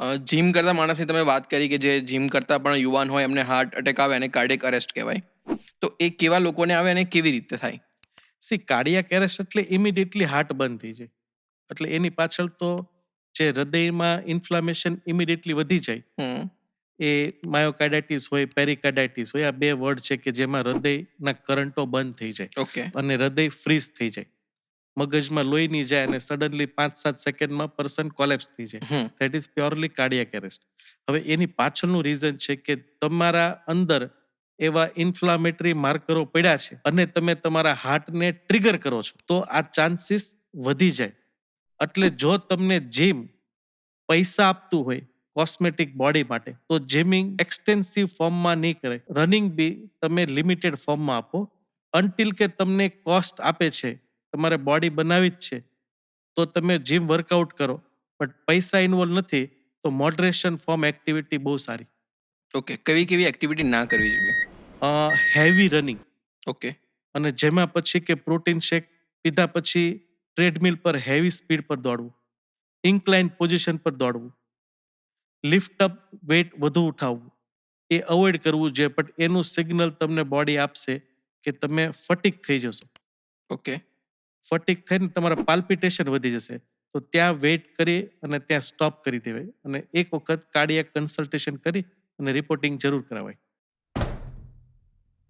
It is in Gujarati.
જીમ કરતા માણસની તમે વાત કરી કે જે જીમ કરતા પણ યુવાન હોય એમને હાર્ટ અટેક આવે અને કાર્ડિયક અરેસ્ટ કહેવાય. તો એ કેવા લોકોને આવે અને કેવી રીતે થાય? સી કાર્ડિયાક એરેસ્ટ એટલે ઇમિડિયેટલી હાર્ટ બંધ થઈ જાય. એટલે એની પાછળ તો જે હૃદયમાં ઇન્ફ્લામેશન ઇમિડિયેટલી વધી જાય, હમ. એ માયોકાર્ડાઇટિસ હોય, પેરિકાર્ડાઇટિસ હોય, આ બે વર્ડ છે કે જેમાં હૃદયના કરંટો બંધ થઈ જાય ઓકે. અને હૃદય ફ્રીઝ થઈ જાય. મગજમાં લોહી નહીં જાય અને સડનલી 5-7 સેકન્ડમાં પર્સન કોલેપ્સ થઈ જાય. Hmm. That is purely cardiac arrest. હવે એની પાછળનું રીઝન છે કે તમારા અંદર એવા ઇન્ફ્લામેટરી માર્કરો પડ્યા છે અને તમે તમારા હાર્ટને ટ્રિગર કરો છો, તો આ ચાન્સીસ વધી જાય. એટલે જો તમને જીમ પૈસા આપતું હોય કોસ્મેટિક બોડી માટે, તો જીમિંગ એક્સટેન્સિવ ફોર્મમાં નહીં કરે, રનિંગ બી તમે લિમિટેડ ફોર્મમાં આપો. અનટિલ કે તમને કોસ્ટ આપે છે, તમારે બોડી બનાવી જ છે, તો તમે જીમ વર્કઆઉટ કરો. બટ પૈસા ઇન્વોલ્વ નથી તો મોડરેશન ફોર્મ એક્ટિવિટી બહુ સારી. ઓકે. કેવી કેવી એક્ટિવિટી ના કરવી જોઈએ? Heavy running, okay. અને જેમાં પછી કે પ્રોટીન શેક પીધા પછી ટ્રેડમિલ પર હેવી સ્પીડ પર દોડવું, ઇન્ક્લાઇન પોઝિશન પર દોડવું, લિફ્ટ અપ વેટ વધુ ઉઠાવવું, એ અવોઇડ કરવું જોઈએ. બટ એનું સિગ્નલ તમને બોડી આપશે કે તમે ફટીક થઈ જશો. ઓકે. ફટીક થઈને તમારા પાલ્પિટેશન વધી જશે, તો ત્યાં વેઇટ કરી અને ત્યાં સ્ટોપ કરી દેવાય અને એક વખત કાર્ડિયાક કન્સલ્ટેશન કરી અને રિપોર્ટિંગ જરૂર કરાવાય.